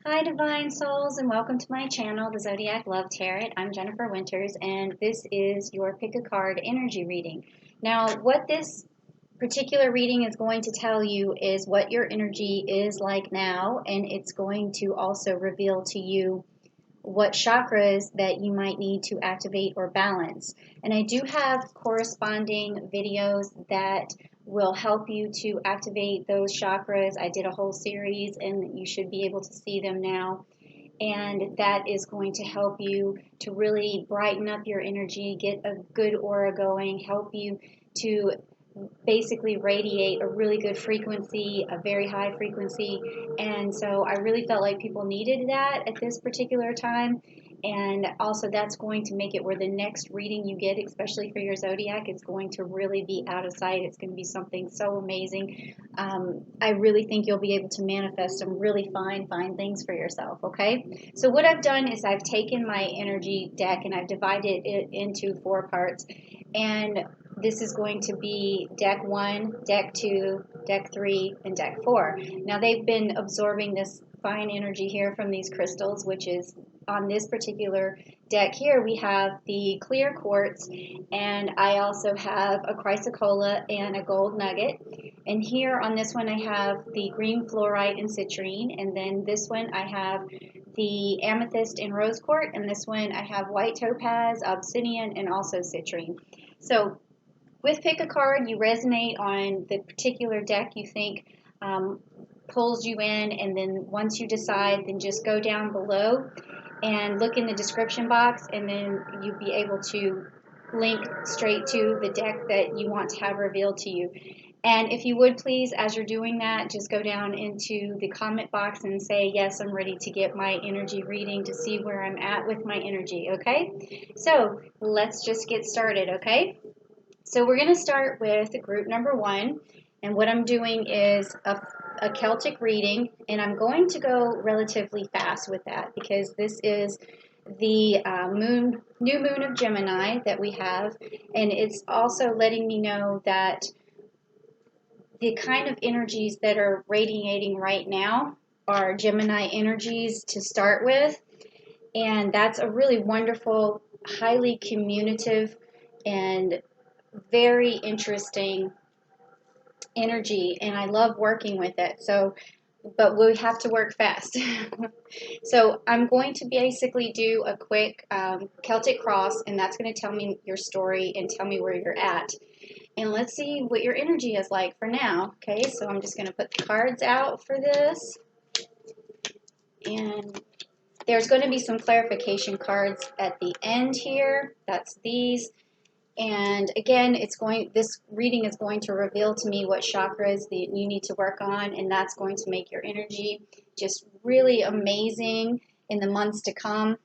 Hi, Divine Souls, and welcome to my channel, the Zodiac Love Tarot. I'm Jennifer Winters, and this is your Pick a Card energy reading. Now, what this particular reading is going to tell you is what your energy is like now, and it's going to also reveal to you what chakras that you might need to activate or balance. And I do have corresponding videos that will help you to activate those chakras. I did a whole series and you should be able to see them now. And that is going to help you to really brighten up your energy, get a good aura going, help you to basically radiate a really good frequency, a very high frequency. And so I really felt like people needed that at this particular time. And also that's going to make it where the next reading you get, especially for your zodiac, is going to really be out of sight. It's going to be something so amazing. I really think you'll be able to manifest some really fine things for yourself. Okay, so what I've done is I've taken my energy deck and I've divided it into 4 parts, and this is going to be deck 1, deck 2, deck 3, and deck 4. Now they've been absorbing this fine energy here from these crystals, which is on this particular deck here we have the clear quartz, and I also have a chrysocolla and a gold nugget. And here on this one I have the green fluorite and citrine, and then this one I have the amethyst and rose quartz, and this one I have white topaz, obsidian, and also citrine. So with Pick a Card, you resonate on the particular deck you think pulls you in, and then once you decide, then just go down below and look in the description box, and then you'll be able to link straight to the deck that you want to have revealed to you. And if you would please, as you're doing that, just go down into the comment box and say, yes, I'm ready to get my energy reading to see where I'm at with my energy, okay? So let's just get started, okay? So we're going to start with group number 1, and what I'm doing is a Celtic reading, and I'm going to go relatively fast with that because this is the new moon of Gemini that we have, and it's also letting me know that the kind of energies that are radiating right now are Gemini energies to start with, and that's a really wonderful, highly communicative, and very interesting energy, and I love working with it. So, but we have to work fast. So I'm going to basically do a quick Celtic Cross, and that's going to tell me your story and tell me where you're at. And let's see what your energy is like for now. Okay, so I'm just going to put the cards out for this, and there's going to be some clarification cards at the end here. That's these. And again, this reading is going to reveal to me what chakras that you need to work on, and that's going to make your energy just really amazing in the months to come.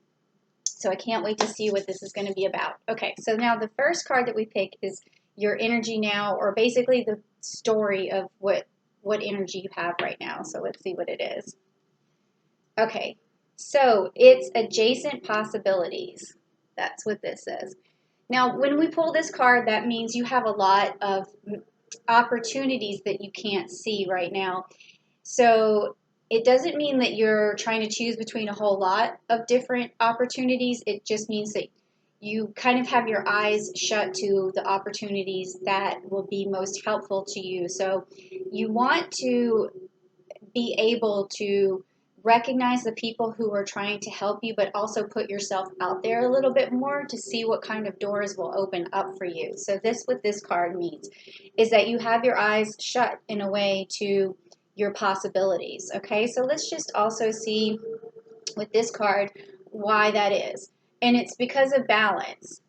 So I can't wait to see what this is going to be about. Okay, so now the first card that we pick is your energy now, or basically the story of what energy you have right now. So let's see what it is. Okay, so it's adjacent possibilities. That's what this says. Now, when we pull this card, that means you have a lot of opportunities that you can't see right now. So it doesn't mean that you're trying to choose between a whole lot of different opportunities. It just means that you kind of have your eyes shut to the opportunities that will be most helpful to you. So you want to be able to recognize the people who are trying to help you, but also put yourself out there a little bit more to see what kind of doors will open up for you. So what this card means is that you have your eyes shut in a way to your possibilities. Okay, so let's just also see with this card why that is. And it's because of balance.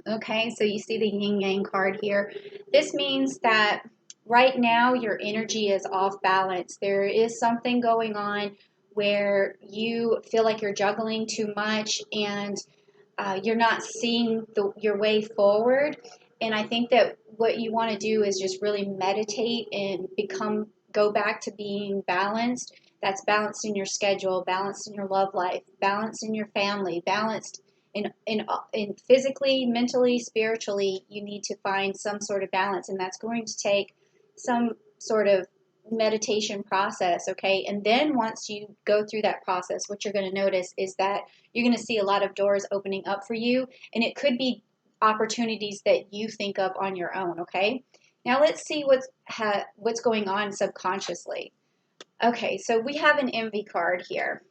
Okay, so you see the yin yang card here. This means that right now your energy is off balance. There is something going on where you feel like you're juggling too much, and you're not seeing your way forward. And I think that what you want to do is just really meditate and go back to being balanced. That's balanced in your schedule, balanced in your love life, balanced in your family, balanced in physically, mentally, spiritually. You need to find some sort of balance, and that's going to take some sort of meditation process, okay? And then once you go through that process, what you're going to notice is that you're going to see a lot of doors opening up for you, and it could be opportunities that you think of on your own, okay? Now let's see what's going on subconsciously. Okay, so we have an envy card here.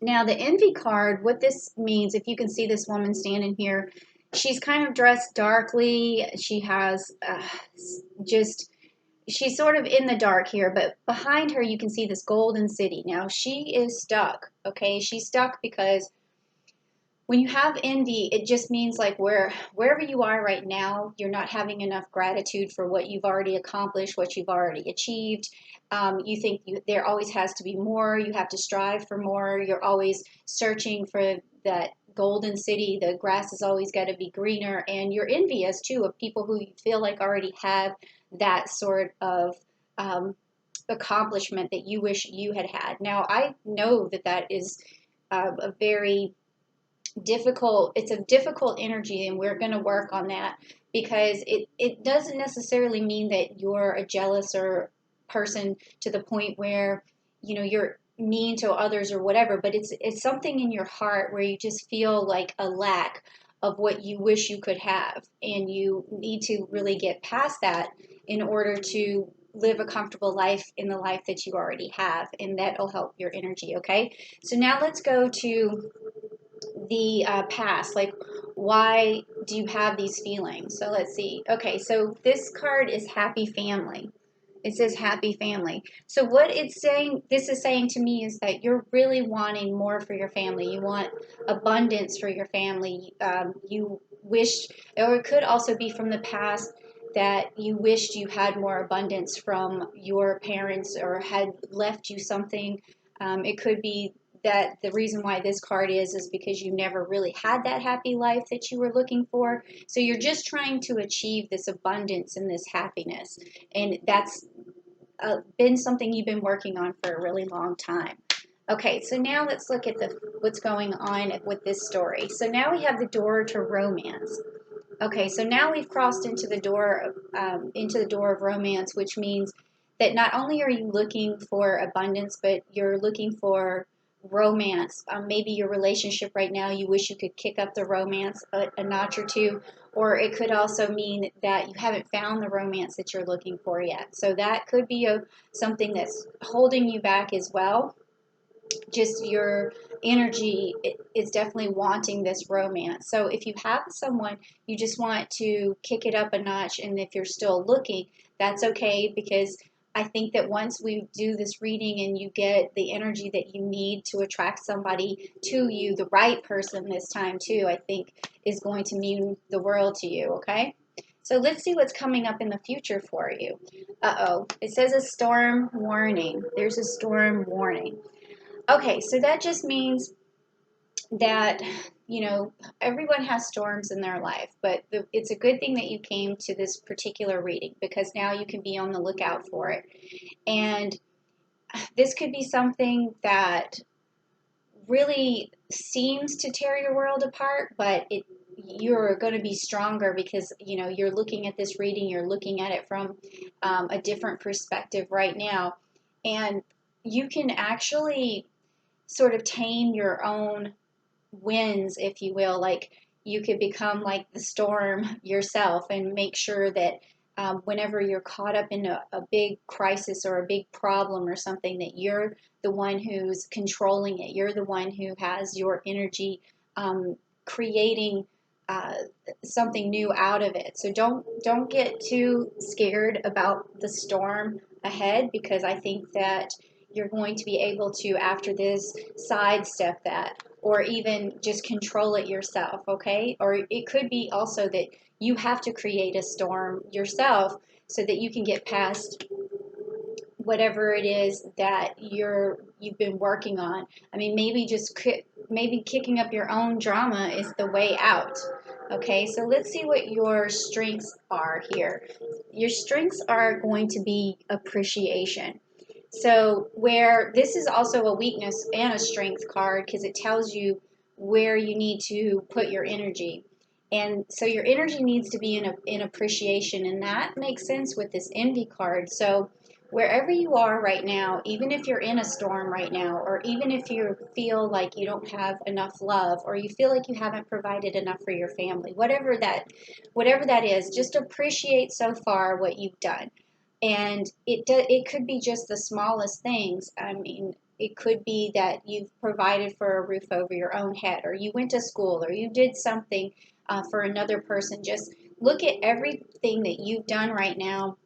Now the envy card, what this means, if you can see this woman standing here, she's kind of dressed darkly. She has she's sort of in the dark here, but behind her you can see this golden city. Now she is stuck, okay? She's stuck because when you have envy, it just means like wherever you are right now, you're not having enough gratitude for what you've already accomplished, what you've already achieved. You think there always has to be more. You have to strive for more. You're always searching for that golden city. The grass has always got to be greener. And you're envious, too, of people who you feel like already have that sort of accomplishment that you wish you had had. Now, I know that is a very it's a difficult energy, and we're going to work on that, because it doesn't necessarily mean that you're a jealous or person to the point where you're mean to others or whatever, but it's something in your heart where you just feel like a lack of what you wish you could have, and you need to really get past that in order to live a comfortable life in the life that you already have, and that'll help your energy. Okay, so now let's go to the past. Like, why do you have these feelings? So let's see. Okay, so this card is happy family. It says happy family. So what this is saying to me is that you're really wanting more for your family. You want abundance for your family. You wish, or it could also be from the past, that you wished you had more abundance from your parents or had left you something. It could be that the reason why this card is because you never really had that happy life that you were looking for. So you're just trying to achieve this abundance and this happiness. And that's been something you've been working on for a really long time. Okay, so now let's look at what's going on with this story. So now we have the door to romance. Okay, so now we've crossed into the door of romance, which means that not only are you looking for abundance, but you're looking for romance. Maybe your relationship right now, you wish you could kick up the romance a notch or two, or it could also mean that you haven't found the romance that you're looking for yet. So that could be something that's holding you back as well. Just your energy is definitely wanting this romance. So if you have someone, you just want to kick it up a notch, and if you're still looking, that's okay, because I think that once we do this reading and you get the energy that you need to attract somebody to you, the right person this time too, I think is going to mean the world to you, okay? So let's see what's coming up in the future for you. Uh-oh, it says a storm warning. There's a storm warning. Okay, so that just means that, everyone has storms in their life, but it's a good thing that you came to this particular reading, because now you can be on the lookout for it. And this could be something that really seems to tear your world apart, but you're going to be stronger because, you're looking at this reading, you're looking at it from a different perspective right now. And you can actually sort of tame your own winds, if you will. Like, you could become like the storm yourself and make sure that whenever you're caught up in a big crisis or a big problem or something, that you're the one who's controlling it. You're the one who has your energy creating something new out of it. So don't get too scared about the storm ahead, because I think that you're going to be able to, after this, sidestep that, or even just control it yourself, okay? Or it could be also that you have to create a storm yourself so that you can get past whatever it is that you've been working on. I mean, maybe maybe kicking up your own drama is the way out. Okay, so let's see what your strengths are here. Your strengths are going to be appreciation. So where this is also a weakness and a strength card, because it tells you where you need to put your energy. And so your energy needs to be in appreciation, and that makes sense with this envy card. So wherever you are right now, even if you're in a storm right now, or even if you feel like you don't have enough love, or you feel like you haven't provided enough for your family, whatever that is, just appreciate so far what you've done. And it could be just the smallest things. I mean, it could be that you've provided for a roof over your own head, or you went to school, or you did something for another person. Just look at everything that you've done right now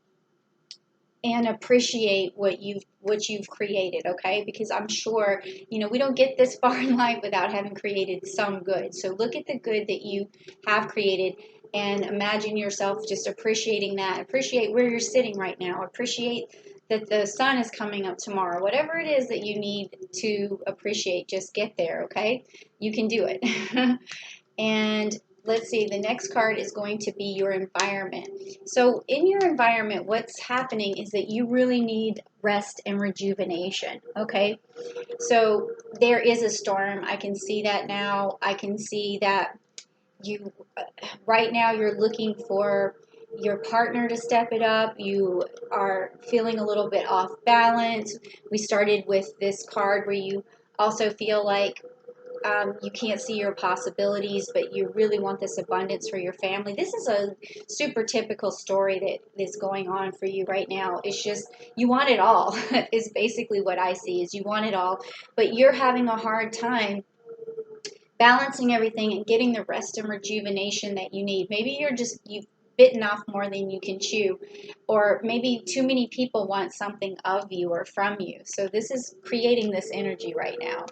and appreciate what you've created, okay? Because I'm sure, we don't get this far in life without having created some good. So look at the good that you have created and imagine yourself just appreciating that. Appreciate where you're sitting right now. Appreciate that the sun is coming up tomorrow. Whatever it is that you need to appreciate, just get there, okay? You can do it. And let's see, the next card is going to be your environment. So in your environment, what's happening is that you really need rest and rejuvenation, okay? So there is a storm. I can see that now. I can see that you, right now, you're looking for your partner to step it up. You are feeling a little bit off balance. We started with this card where you also feel like you can't see your possibilities, but you really want this abundance for your family. This is a super typical story that is going on for you right now. It's just you want it all is basically what I see is you want it all, but you're having a hard time balancing everything and getting the rest and rejuvenation that you need. Maybe you've bitten off more than you can chew, or maybe too many people want something of you or from you. So this is creating this energy right now.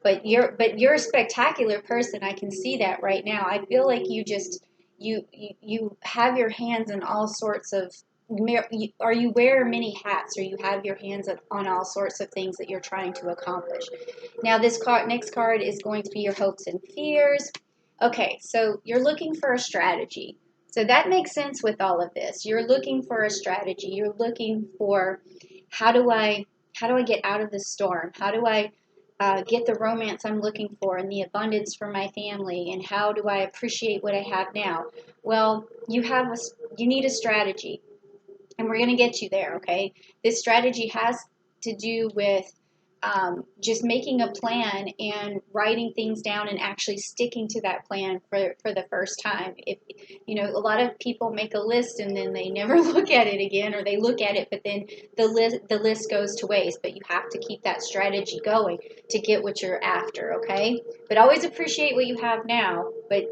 But you're a spectacular person. I can see that right now. I feel like you have your hands in all sorts of, or you wear many hats, or you have your hands on all sorts of things that you're trying to accomplish. Now this next card is going to be your hopes and fears. Okay, so you're looking for a strategy. So that makes sense with all of this. You're looking for a strategy. You're looking for how do I get out of this storm? How do I get the romance I'm looking for and the abundance for my family, and how do I appreciate what I have now? Well, you need a strategy, and we're going to get you there, okay? This strategy has to do with just making a plan and writing things down and actually sticking to that plan for the first time. If a lot of people make a list and then they never look at it again, or they look at it but then the list goes to waste. But you have to keep that strategy going to get what you're after, okay? But always appreciate what you have now, but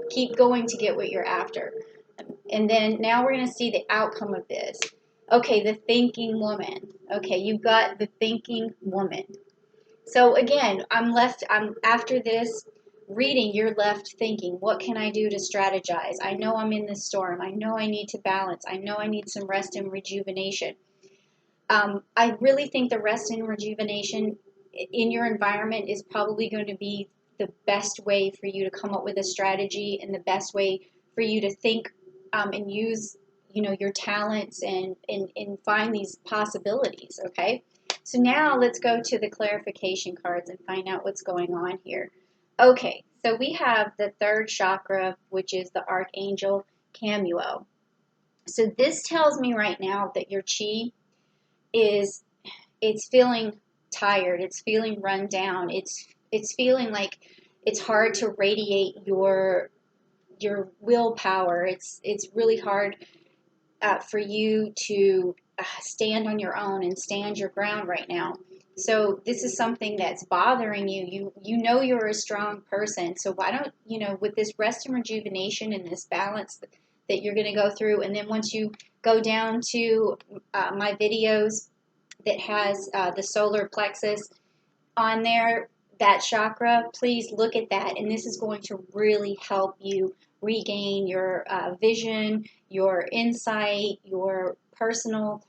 keep going to get what you're after. And then now we're going to see the outcome of this. Okay, the thinking woman. Okay, you've got the thinking woman. So again, I'm after this reading, you're left thinking, what can I do to strategize? I know I'm in this storm. I know I need to balance. I know I need some rest and rejuvenation. I really think the rest and rejuvenation in your environment is probably going to be the best way for you to come up with a strategy, and the best way for you to think and use your talents and find these possibilities. Okay, so now let's go to the clarification cards and find out what's going on here. Okay, so we have the third chakra, which is the Archangel Michael. So this tells me right now that your chi it's feeling tired, it's feeling run down, it's feeling like it's hard to radiate your willpower. It's really hard for you to stand on your own and stand your ground right now. So this is something that's bothering you. You're a strong person. So why don't with this rest and rejuvenation and this balance that you're going to go through, and then once you go down to my videos that has the solar plexus on there, that chakra, please look at that. And this is going to really help you regain your vision, your insight, your personal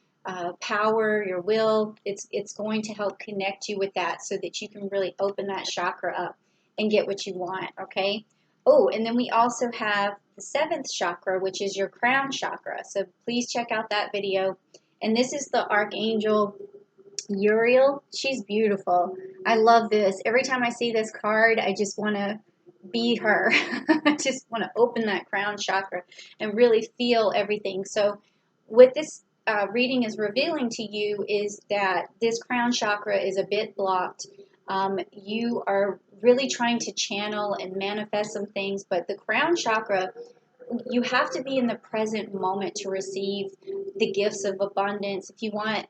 power, your will. It's going to help connect you with that so that you can really open that chakra up and get what you want, okay? Oh, and then we also have the seventh chakra, which is your crown chakra. So please check out that video. And this is the Archangel Uriel. She's beautiful. I love this. Every time I see this card, I just want to be her. I just want to open that crown chakra and really feel everything. So with this reading is revealing to you is that this crown chakra is a bit blocked. You are really trying to channel and manifest some things, but the crown chakra, you have to be in the present moment to receive the gifts of abundance. If you want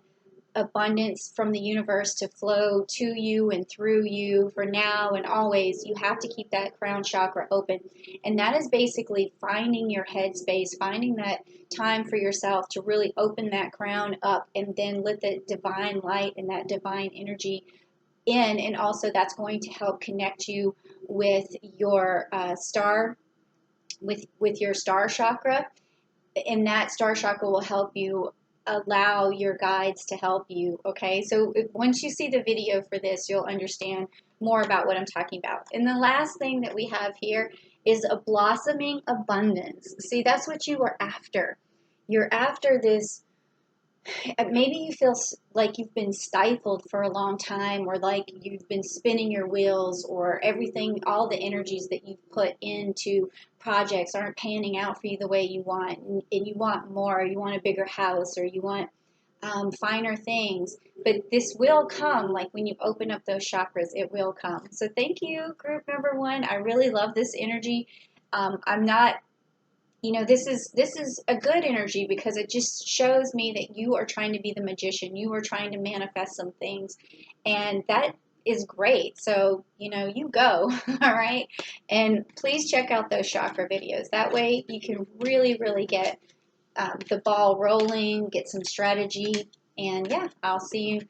abundance from the universe to flow to you and through you for now and always, you have to keep that crown chakra open. And that is basically finding your headspace, finding that time for yourself to really open that crown up and then let the divine light and that divine energy in. And also that's going to help connect you with your star, with your star chakra, and that star chakra will help you allow your guides to help you. Okay, so once you see the video for this, you'll understand more about what I'm talking about. And the last thing that we have here is a blossoming abundance. See, that's what you are after. You're after this. Maybe you feel like you've been stifled for a long time, or like you've been spinning your wheels, or everything, all the energies that you've put into projects aren't panning out for you the way you want, and you want more. You want a bigger house, or you want finer things. But this will come, like when you open up those chakras, it will come. So thank you, group number 1. I really love this energy. I'm not, this is a good energy because it just shows me that you are trying to be the magician. You are trying to manifest some things, and that is great. So, you go, all right? And please check out those chakra videos. That way you can really, really get the ball rolling, get some strategy. And yeah, I'll see you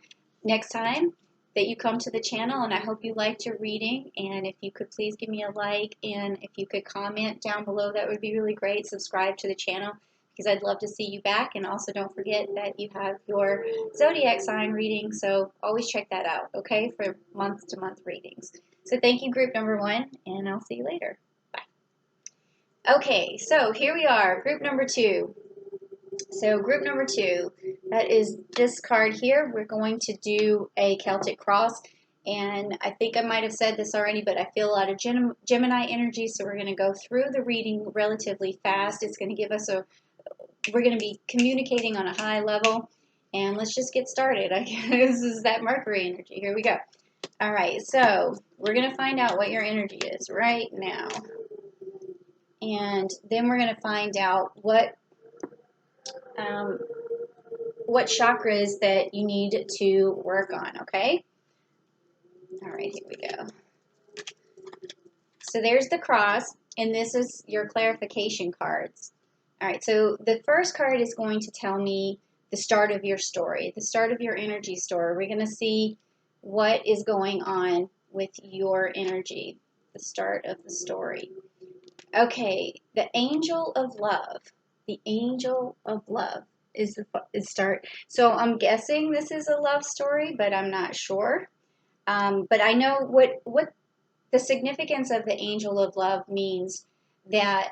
next time that you come to the channel, and I hope you liked your reading. And if you could please give me a like, and if you could comment down below, that would be really great. Subscribe to the channel because I'd love to see you back. And also don't forget that you have your Zodiac sign reading, so always check that out, okay, for month-to-month readings. So thank you, group number 1, and I'll see you later. Bye. Okay, so here we are, group number 2. So group number 2, that is this card here. We're going to do a Celtic Cross, and I think I might have said this already, but I feel a lot of Gemini energy, so we're going to go through the reading relatively fast. It's going to give us we're going to be communicating on a high level, and let's just get started. I guess this is that Mercury energy. Here we go. All right, so we're going to find out what your energy is right now, and then we're going to find out what chakras that you need to work on, okay? All right, here we go. So there's the cross, and this is your clarification cards. All right, so the first card is going to tell me the start of your story, the start of your energy story. We're going to see what is going on with your energy, the start of the story. Okay, the angel of love. The angel of love is the start. So I'm guessing this is a love story, but I'm not sure. But I know what the significance of the angel of love means, that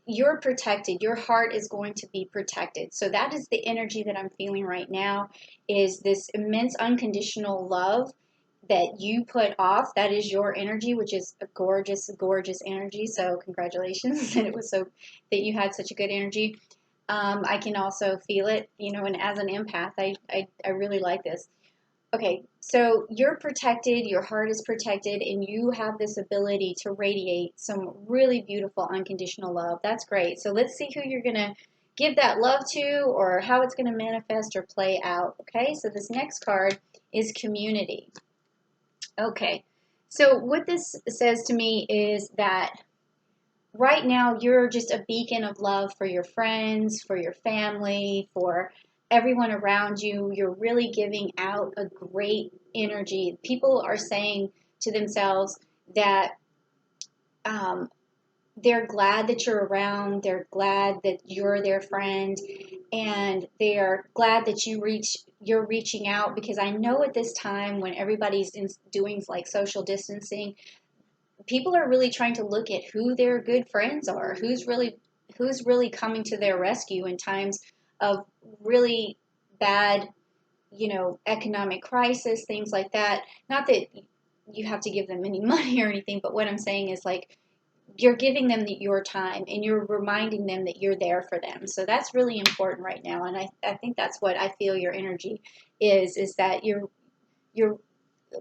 you're protected. Your heart is going to be protected. So that is the energy that I'm feeling right now, is this immense unconditional love that you put off. That is your energy, which is a gorgeous, gorgeous energy. So congratulations that that you had such a good energy. I can also feel it, and as an empath, I really like this. Okay, so you're protected, your heart is protected, and you have this ability to radiate some really beautiful unconditional love. That's great. So let's see who you're going to give that love to, or how it's going to manifest or play out. Okay, so this next card is community. Okay, so what this says to me is that right now you're just a beacon of love for your friends, for your family, for everyone around you. You're really giving out a great energy. People are saying to themselves that they're glad that you're around. They're glad that you're their friend, and they're glad that you're reaching out, because I know at this time when everybody's doing like social distancing, people are really trying to look at who their good friends are, who's really coming to their rescue in times of really bad, economic crisis, things like that. Not that you have to give them any money or anything, but what I'm saying is, like, you're giving them your time, and you're reminding them that you're there for them. So that's really important right now. And I think that's what I feel your energy is that you're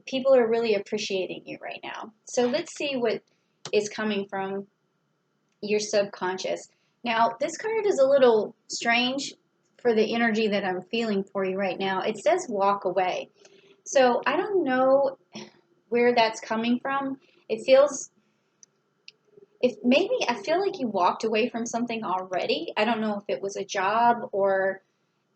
people are really appreciating you right now. So let's see what is coming from your subconscious. Now, this card is a little strange for the energy that I'm feeling for you right now. It says walk away. So I don't know where that's coming from. It feels, if maybe I feel like you walked away from something already. I don't know if it was a job or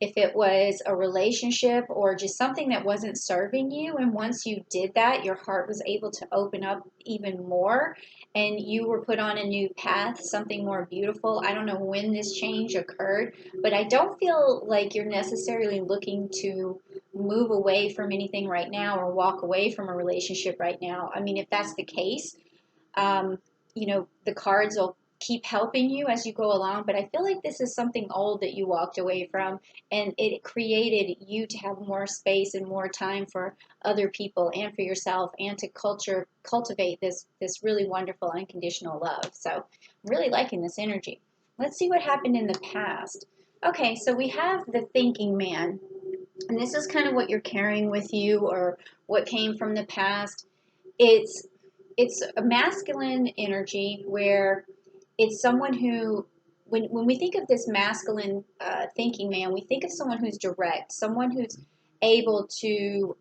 if it was a relationship or just something that wasn't serving you. And once you did that, your heart was able to open up even more and you were put on a new path, something more beautiful. I don't know when this change occurred, but I don't feel like you're necessarily looking to move away from anything right now or walk away from a relationship right now. I mean, if that's the case, um, the cards will keep helping you as you go along, but I feel like this is something old that you walked away from, and it created you to have more space and more time for other people and for yourself, and to cultivate this really wonderful unconditional love. So I'm really liking this energy. Let's see what happened in the past. Okay, so we have the thinking man, and this is kind of what you're carrying with you or what came from the past. It's it's a masculine energy where it's someone who, when we think of this masculine thinking man, we think of someone who's direct, someone who's able to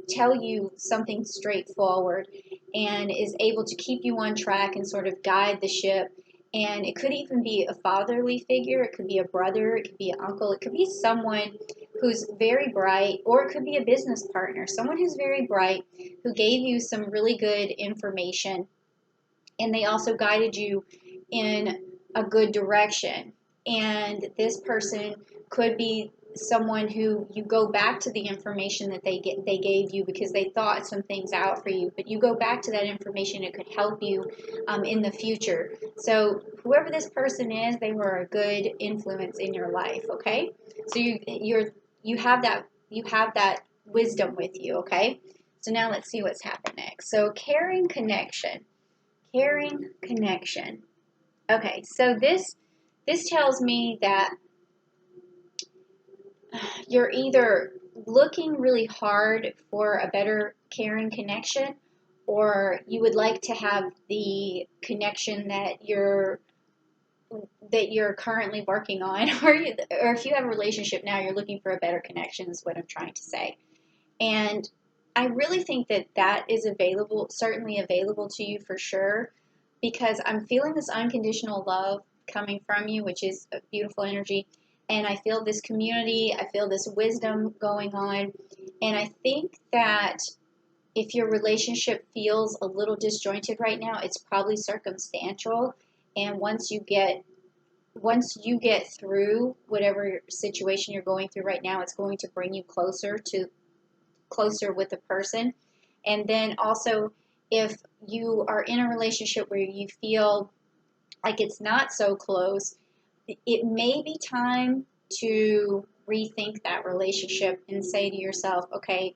tell you something straightforward and is able to keep you on track and sort of guide the ship. And it could even be a fatherly figure, it could be a brother, it could be an uncle, it could be someone who's very bright, or it could be a business partner, someone who's very bright, who gave you some really good information, and they also guided you in a good direction. And this person could be someone who you go back to the information that they gave you because they thought some things out for you, but you go back to that information, it could help you in the future. So whoever this person is, they were a good influence in your life. Okay, so you have that wisdom with you. Okay, so now let's see what's happened next. So caring connection. Caring connection. Okay, so this tells me that you're either looking really hard for a better caring connection, or you would like to have the connection that you're currently working on, or if you have a relationship now, you're looking for a better connection, is what I'm trying to say. And I really think that that is available, certainly available to you for sure, because I'm feeling this unconditional love coming from you, which is a beautiful energy. And I feel this community, I feel this wisdom going on. And I think that if your relationship feels a little disjointed right now, it's probably circumstantial. And once you get through whatever situation you're going through right now, it's going to bring you closer with the person. And then also, if you are in a relationship where you feel like it's not so close, it may be time to rethink that relationship and say to yourself, okay,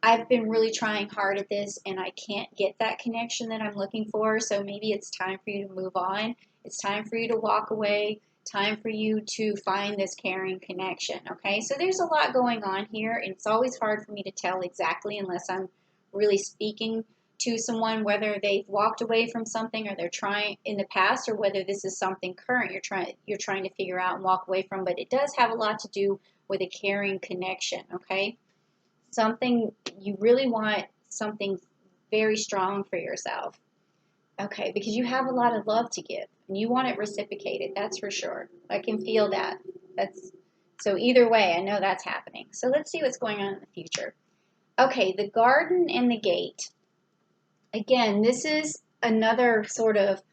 I've been really trying hard at this and I can't get that connection that I'm looking for. So maybe it's time for you to move on. It's time for you to walk away. Time for you to find this caring connection. Okay, so there's a lot going on here, and it's always hard for me to tell exactly unless I'm really speaking to someone, whether they've walked away from something or they're trying in the past, or whether this is something current you're trying to figure out and walk away from. But it does have a lot to do with a caring connection. Okay, something you really want, something very strong for yourself. Okay, because you have a lot of love to give and you want it reciprocated, that's for sure. I can feel that. That's so either way, I know that's happening. So let's see what's going on in the future. Okay, the garden and the gate. Again, this is another sort of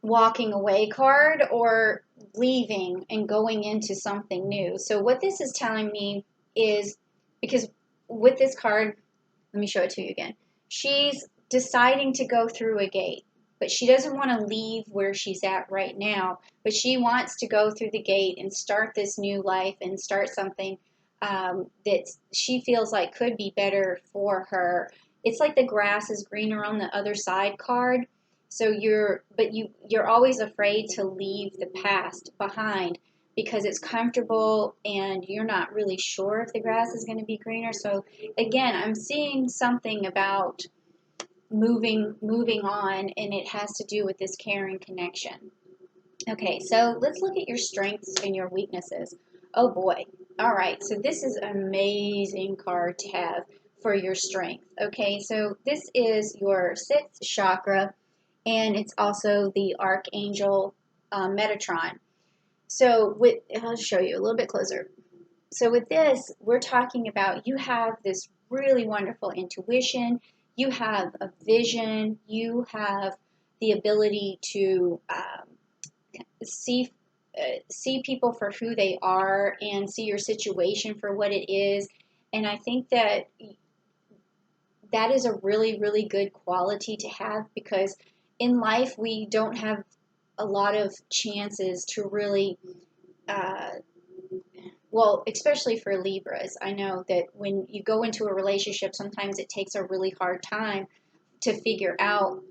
walking away card or leaving and going into something new. So what this is telling me is, because with this card, let me show it to you again. She's deciding to go through a gate, but she doesn't want to leave where she's at right now, but she wants to go through the gate and start this new life and start something that she feels like could be better for her. It's like the grass is greener on the other side card. So you're always afraid to leave the past behind because it's comfortable and you're not really sure if the grass is going to be greener. So again, I'm seeing something about moving on, and it has to do with this caring connection. Okay, so let's look at your strengths and your weaknesses. Oh boy. All right, so this is an amazing card to have for your strength. Okay, so this is your sixth chakra, and it's also the Archangel Metatron. So I'll show you a little bit closer. So with this, we're talking about you have this really wonderful intuition, you have a vision, you have the ability to see see people for who they are and see your situation for what it is. And I think that that is a really, really good quality to have, because in life we don't have a lot of chances to really uh, well, especially for Libras. I know that when you go into a relationship, sometimes it takes a really hard time to figure out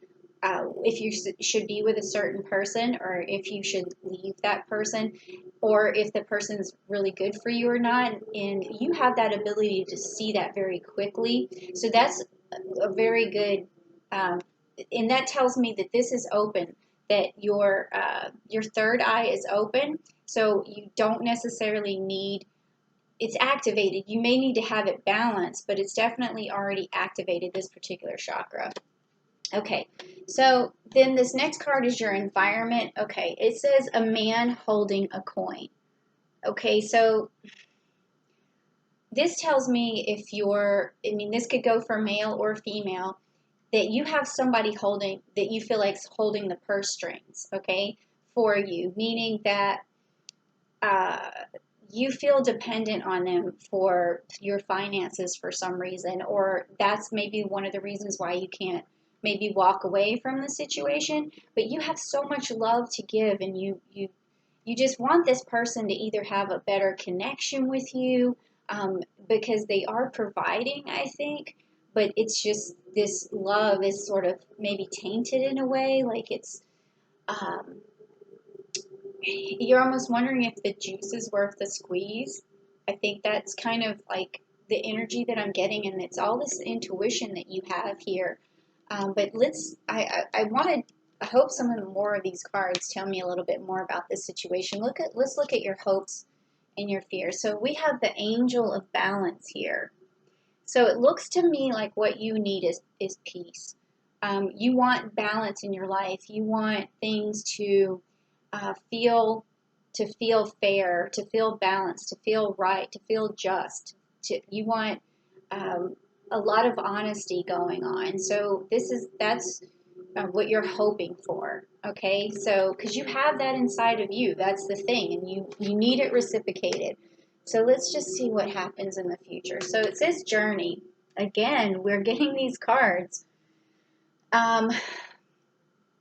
if you should be with a certain person, or if you should leave that person, or if the person's really good for you or not. And you have that ability to see that very quickly. So that's a very good, um, and that tells me that this is open, that your third eye is open. So you don't necessarily need, it's activated. You may need to have it balanced, but it's definitely already activated, this particular chakra. Okay, so then this next card is your environment. Okay, it says a man holding a coin. Okay, so this tells me if you're, I mean, this could go for male or female, that you have somebody holding, that you feel like's holding the purse strings, okay, for you, meaning that uh, you feel dependent on them for your finances for some reason, or that's maybe one of the reasons why you can't maybe walk away from the situation. But you have so much love to give, and you just want this person to either have a better connection with you, because they are providing, I think, but it's just this love is sort of maybe tainted in a way, like it's um, you're almost wondering if the juice is worth the squeeze. I think that's kind of like the energy that I'm getting, and it's all this intuition that you have here. But I wanted, I hope some of the more of these cards tell me a little bit more about this situation. Let's look at your hopes and your fears. So we have the Angel of Balance here. So it looks to me like what you need is peace. You want balance in your life. You want things to feel fair, to feel balanced, to feel right, to feel just. You want um, a lot of honesty going on. So that's what you're hoping for. Okay, so because you have that inside of you, that's the thing, and you need it reciprocated. So let's just see what happens in the future. So it says journey. Again, we're getting these cards. Um,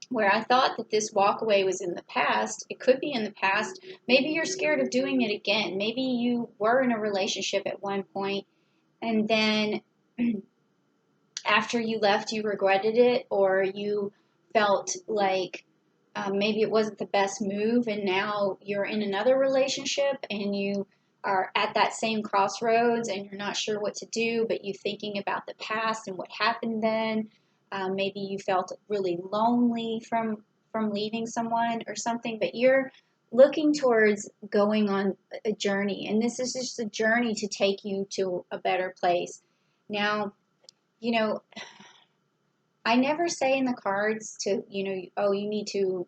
where I thought that this walkaway was in the past, it could be in the past. Maybe you're scared of doing it again. Maybe you were in a relationship at one point, and then after you left, you regretted it, or you felt like maybe it wasn't the best move, and now you're in another relationship and you are at that same crossroads and you're not sure what to do, but you're thinking about the past and what happened then. Maybe you felt really lonely from leaving someone or something, but you're looking towards going on a journey, and this is just a journey to take you to a better place. Now, you know, I never say in the cards to, oh, you need to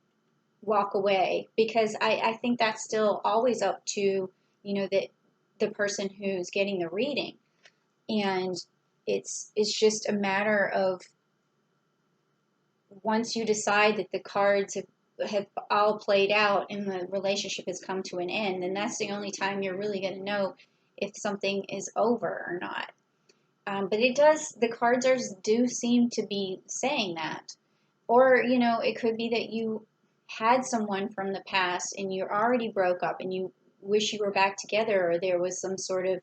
walk away, because I think that's still always up to, the person who's getting the reading. And it's just a matter of, once you decide that the cards have all played out and the relationship has come to an end, then that's the only time you're really going to know if something is over or not. But the cards do seem to be saying that. Or, it could be that you had someone from the past and you already broke up and you wish you were back together, or there was some sort of,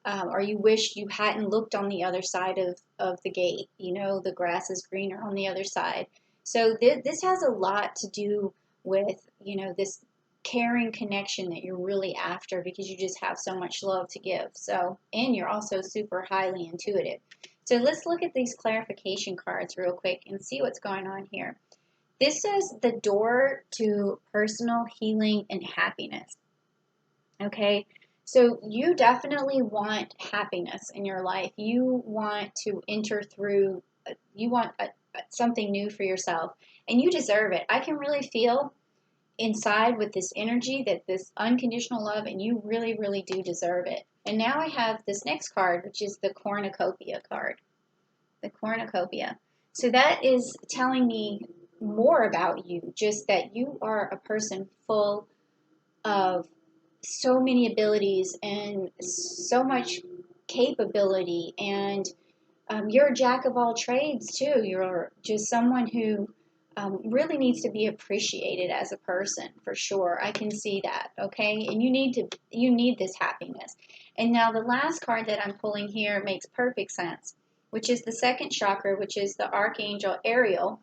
or you wish you hadn't looked on the other side of the gate. The grass is greener on the other side. So this has a lot to do with, you know, this caring connection that you're really after because you just have so much love to give. So, and you're also super highly intuitive. So let's look at these clarification cards real quick and see what's going on here. This says the door to personal healing and happiness. Okay, so you definitely want happiness in your life. You want to enter through, you want something new for yourself, and you deserve it. I can really feel inside with this energy that this unconditional love, and you really, really do deserve it. And now I have this next card, which is the Cornucopia card. The Cornucopia. So that is telling me more about you, just that you are a person full of so many abilities and so much capability, and you're a jack of all trades too. You're just someone who really needs to be appreciated as a person, for sure. I can see that. Okay, and you need this happiness. And now the last card that I'm pulling here makes perfect sense, which is the second chakra, which is the Archangel Ariel.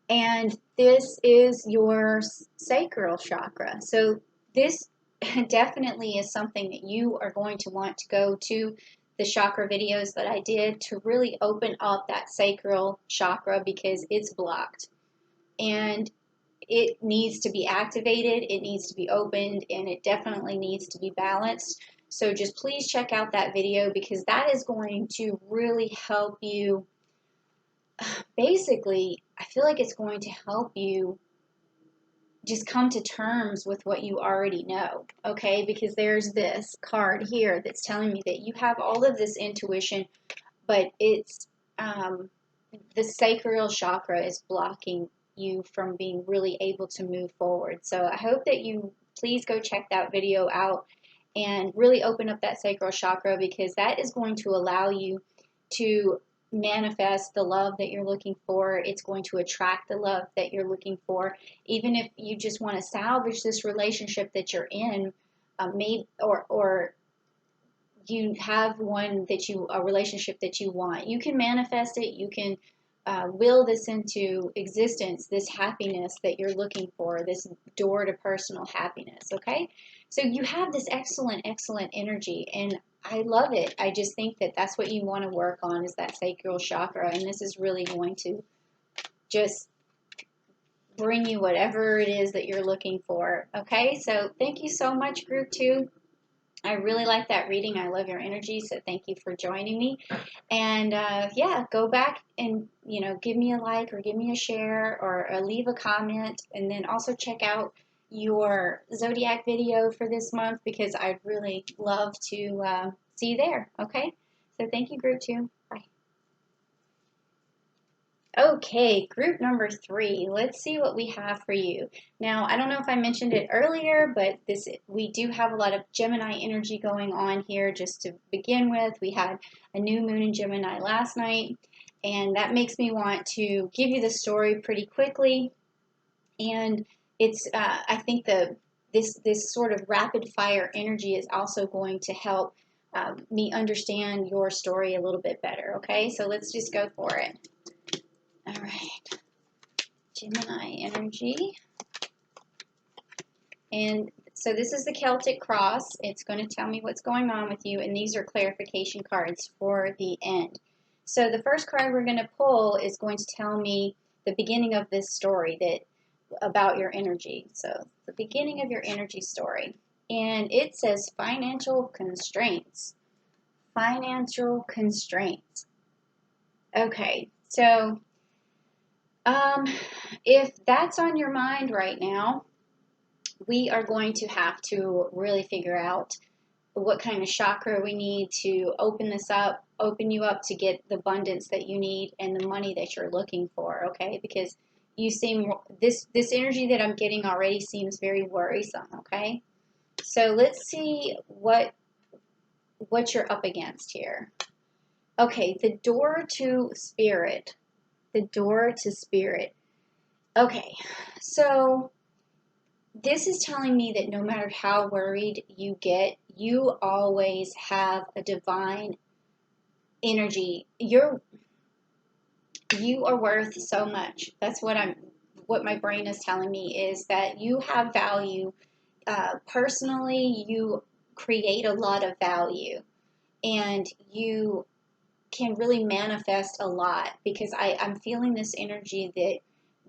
And this is your sacral chakra. So this definitely is something that you are going to want to go to the chakra videos that I did to really open up that sacral chakra because it's blocked. And it needs to be activated, it needs to be opened, and it definitely needs to be balanced. So just please check out that video because that is going to really help you. Basically, I feel like it's going to help you just come to terms with what you already know, okay? Because there's this card here that's telling me that you have all of this intuition, but it's the sacral chakra is blocking you from being really able to move forward. So I hope that you please go check that video out and really open up that sacral chakra because that is going to allow you to manifest the love that you're looking for. It's going to attract the love that you're looking for. Even if you just want to salvage this relationship that you're in, maybe or you have a relationship that you want, you can manifest it. You can will this into existence, this happiness that you're looking for, this door to personal happiness. Okay, so you have this excellent energy, and I love it. I just think that that's what you want to work on, is that sacral chakra, and this is really going to just bring you whatever it is that you're looking for. Okay, so thank you so much, Group 2. I really like that reading. I love your energy, so thank you for joining me. And yeah, go back and, you know, give me a like or give me a share or leave a comment. And then also check out your Zodiac video for this month because I'd really love to see you there. Okay? So thank you, Group 2. Bye. Okay, group number 3. Let's see what we have for you. Now, I don't know if I mentioned it earlier, but we do have a lot of Gemini energy going on here. Just to begin with, we had a new moon in Gemini last night, and that makes me want to give you the story pretty quickly. And it's I think this sort of rapid fire energy is also going to help me understand your story a little bit better. Okay, so let's just go for it. All right, Gemini energy. And so this is the Celtic Cross. It's going to tell me what's going on with you, and these are clarification cards for the end. So the first card we're going to pull is going to tell me the beginning of this story about your energy. So the beginning of your energy story. And it says financial constraints. Financial constraints. Okay, so if that's on your mind right now, we are going to have to really figure out what kind of chakra we need to open you up to get the abundance that you need and the money that you're looking for, okay? Because you seem, this energy that I'm getting already seems very worrisome, okay? So let's see what you're up against here. Okay, the door to spirit. The door to spirit. Okay, so this is telling me that no matter how worried you get, you always have a divine energy. You are worth so much. That's what my brain is telling me, is that you have value. Personally, you create a lot of value, and you can really manifest a lot, because I'm feeling this energy that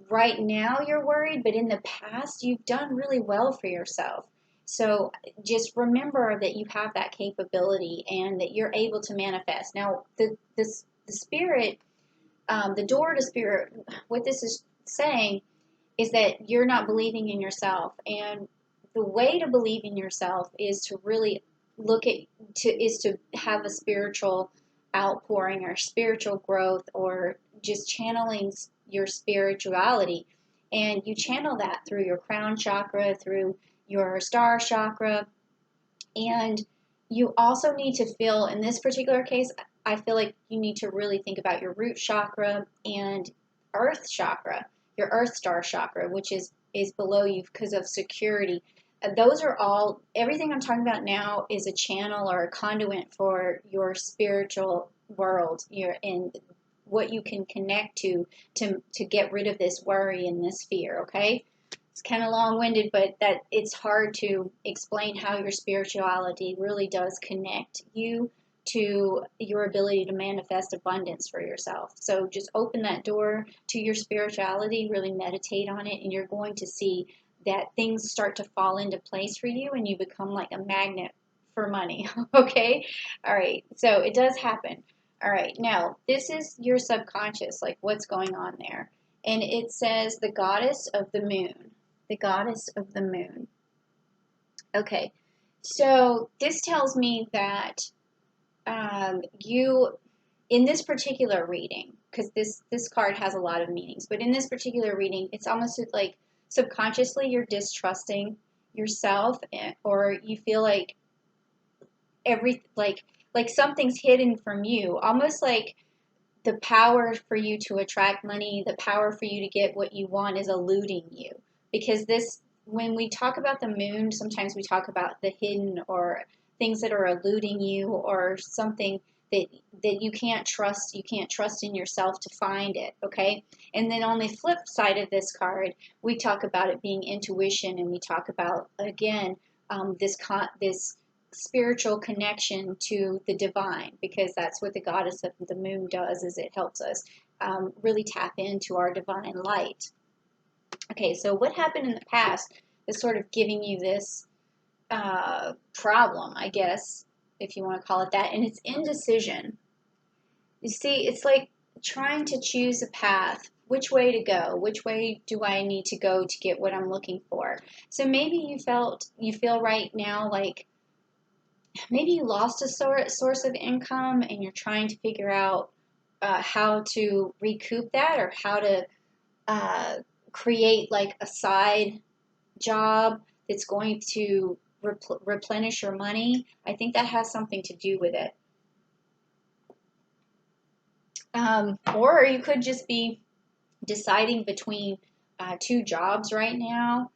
right now you're worried, but in the past you've done really well for yourself. So just remember that you have that capability and that you're able to manifest. Now, the spirit, the door to spirit, what this is saying is that you're not believing in yourself. And the way to believe in yourself is to really is to have a spiritual outpouring or spiritual growth, or just channeling your spirituality. And you channel that through your crown chakra, through your star chakra. And you also need to feel, in this particular case, I feel like you need to really think about your root chakra and earth chakra, your earth star chakra, which is below you because of security. Those are all, everything I'm talking about now is a channel or a conduit for your spiritual world, your in what you can connect to get rid of this worry and this fear, okay? It's kind of long-winded, but that it's hard to explain how your spirituality really does connect you to your ability to manifest abundance for yourself. So just open that door to your spirituality, really meditate on it, and you're going to see that things start to fall into place for you, and you become like a magnet for money. Okay? All right. So it does happen. All right. Now, this is your subconscious, like what's going on there. And it says the goddess of the moon. The goddess of the moon. Okay, so this tells me that you, in this particular reading, because this card has a lot of meanings, but in this particular reading, it's almost like subconsciously you're distrusting yourself, or you feel like like something's hidden from you, almost like the power for you to attract money, the power for you to get what you want is eluding you. Because this, when we talk about the moon, sometimes we talk about the hidden, or things that are eluding you, or something that you can't trust. You can't trust in yourself to find it, okay? And then on the flip side of this card, we talk about it being intuition, and we talk about, again, this spiritual connection to the divine, because that's what the goddess of the moon does, is it helps us really tap into our divine light. Okay, so what happened in the past is sort of giving you this problem, I guess, if you want to call it that, and it's indecision. You see, it's like trying to choose a path, which way to go, which way do I need to go to get what I'm looking for. So maybe you feel right now like maybe you lost a source of income, and you're trying to figure out how to recoup that, or how to create like a side job that's going to replenish your money. I think that has something to do with it. Or you could just be deciding between two jobs right now,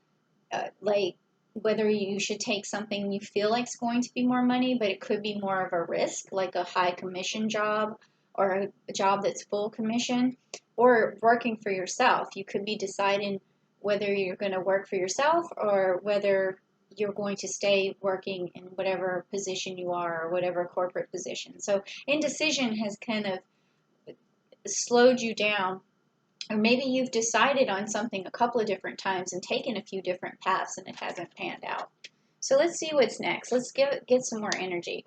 like whether you should take something you feel like is going to be more money, but it could be more of a risk, like a high commission job, or a job that's full commission, or working for yourself. You could be deciding whether you're going to work for yourself, or whether you're going to stay working in whatever position you are, or whatever corporate position. So indecision has kind of slowed you down. Or maybe you've decided on something a couple of different times and taken a few different paths, and it hasn't panned out. So let's see what's next. Let's get some more energy.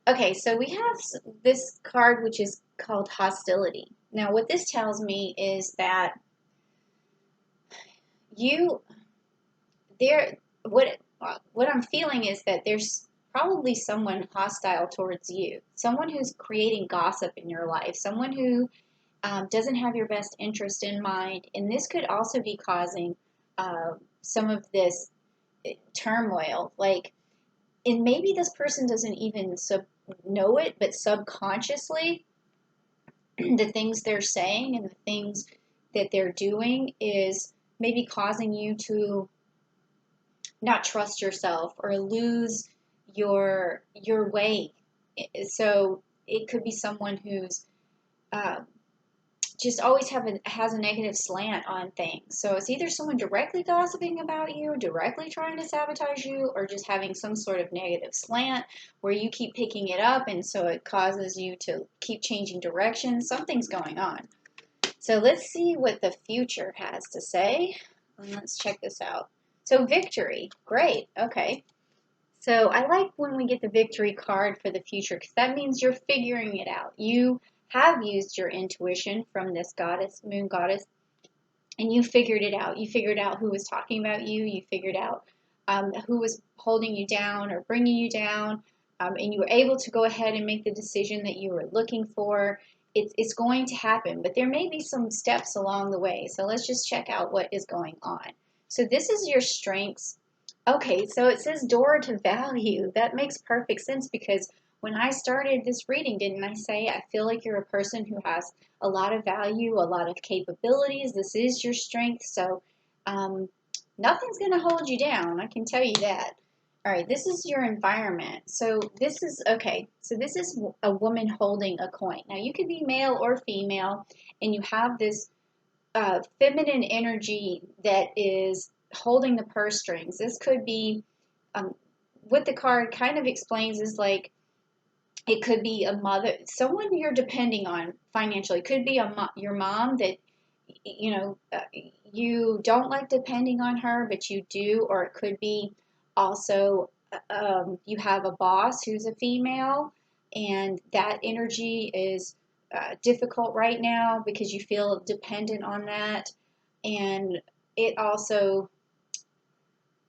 Okay, so we have this card, which is called Hostility. Now, what this tells me is that what I'm feeling is that there's probably someone hostile towards you, someone who's creating gossip in your life, someone who doesn't have your best interest in mind. And this could also be causing some of this turmoil. Like, and maybe this person doesn't even know it, but subconsciously, the things they're saying and the things that they're doing is maybe causing you to not trust yourself, or lose your way. So it could be someone who's just always has a negative slant on things. So it's either someone directly gossiping about you, directly trying to sabotage you, or just having some sort of negative slant where you keep picking it up, and so it causes you to keep changing direction. Something's going on. So let's see what the future has to say. And let's check this out. So victory, great, okay. So I like when we get the victory card for the future, because that means you're figuring it out. You have used your intuition from this goddess, moon goddess, and you figured it out. You figured out who was talking about you. You figured out who was holding you down or bringing you down, and you were able to go ahead and make the decision that you were looking for. It's going to happen, but there may be some steps along the way. So let's just check out what is going on. So this is your strengths. Okay, so it says door to value. That makes perfect sense, because when I started this reading, didn't I say I feel like you're a person who has a lot of value, a lot of capabilities. This is your strength, so nothing's going to hold you down. I can tell you that. All right, this is your environment. So this is, okay, so this is a woman holding a coin. Now, you could be male or female, and you have this feminine energy that is holding the purse strings. This could be, what the card kind of explains is like, it could be a mother, someone you're depending on financially. It could be your mom that, you know, you don't like depending on her, but you do. Or it could be also you have a boss who's a female, and that energy is difficult right now because you feel dependent on that. And it also,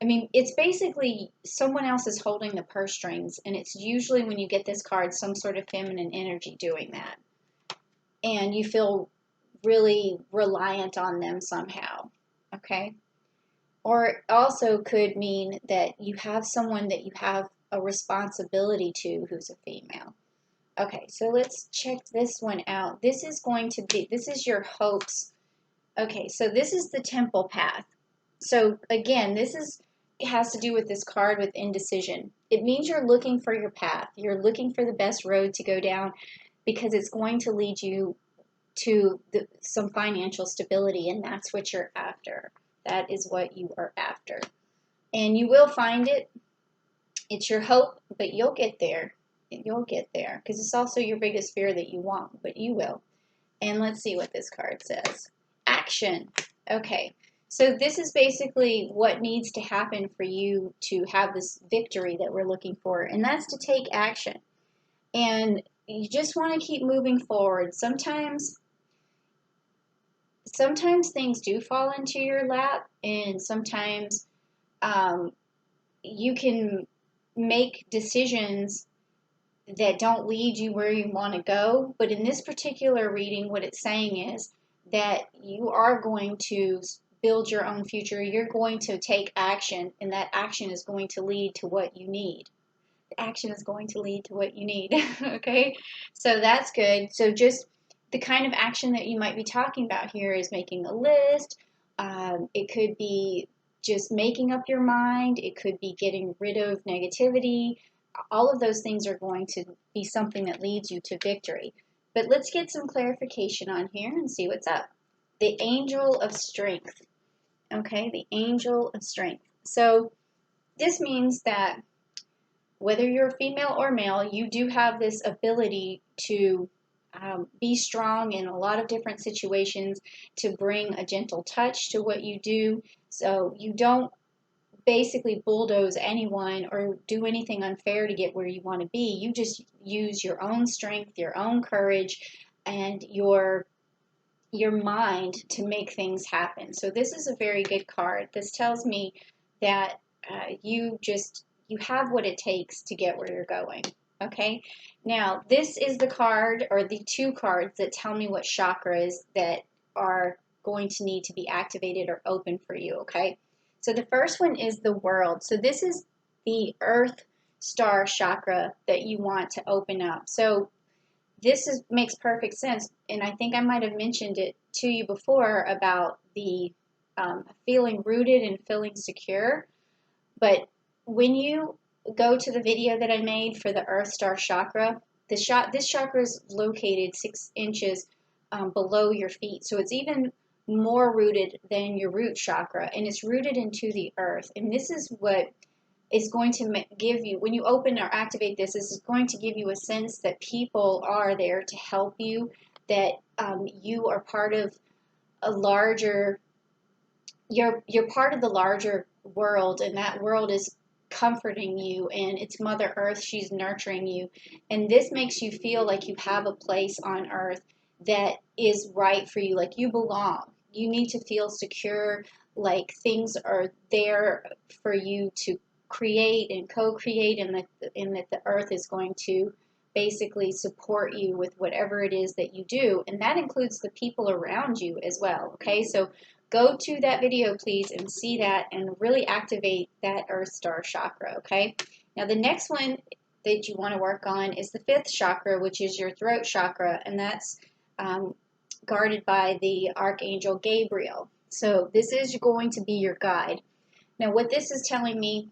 I mean, it's basically someone else is holding the purse strings, and it's usually, when you get this card, some sort of feminine energy doing that. And you feel really reliant on them somehow, okay? Or it also could mean that you have someone that you have a responsibility to who's a female. Okay, so let's check this one out. This is going to be, this is your hopes. Okay, so this is the temple path. So again, it has to do with this card with indecision. It means you're looking for your path. You're looking for the best road to go down, because it's going to lead you to some financial stability, and that's what you're after. That is what you are after. And you will find it. It's your hope, but you'll get there. You'll get there, because it's also your biggest fear that you want, but you will. And let's see what this card says. Action. Okay. So this is basically what needs to happen for you to have this victory that we're looking for, and that's to take action. And you just want to keep moving forward. Sometimes things do fall into your lap, and sometimes you can make decisions that don't lead you where you want to go. But in this particular reading, what it's saying is that you are going to build your own future. You're going to take action, and that action is going to lead to what you need. The action is going to lead to what you need. Okay, so that's good. So just the kind of action that you might be talking about here is making a list. It could be just making up your mind. It could be getting rid of negativity. All of those things are going to be something that leads you to victory. But let's get some clarification on here and see what's up. The Angel of Strength. Okay, the Angel of Strength. So this means that whether you're female or male, you do have this ability to be strong in a lot of different situations, to bring a gentle touch to what you do. So you don't basically bulldoze anyone or do anything unfair to get where you want to be. You just use your own strength, your own courage, and your mind to make things happen. So this is a very good card. This tells me that you have what it takes to get where you're going. Okay, now this is the card, or the two cards, that tell me what chakras that are going to need to be activated or open for you. Okay, so the first one is the World. So this is the Earth Star chakra that you want to open up. So this makes perfect sense, and I think I might have mentioned it to you before about the feeling rooted and feeling secure. But when you go to the video that I made for the Earth Star chakra, this chakra is located 6 inches below your feet. So it's even more rooted than your root chakra, and it's rooted into the earth. And this is what is going to give you, when you open or activate this is going to give you a sense that people are there to help you, that you are part of a larger, you're part of the larger world, and that world is comforting you, and it's Mother Earth, she's nurturing you, and this makes you feel like you have a place on earth that is right for you, like you belong. You need to feel secure, like things are there for you to create and co-create, and that the earth is going to basically support you with whatever it is that you do, and that includes the people around you as well. Okay, so go to that video, please, and see that and really activate that Earth Star chakra, okay? Now, the next one that you want to work on is the 5th chakra, which is your throat chakra, and that's guarded by the Archangel Gabriel. So this is going to be your guide. Now, what this is telling me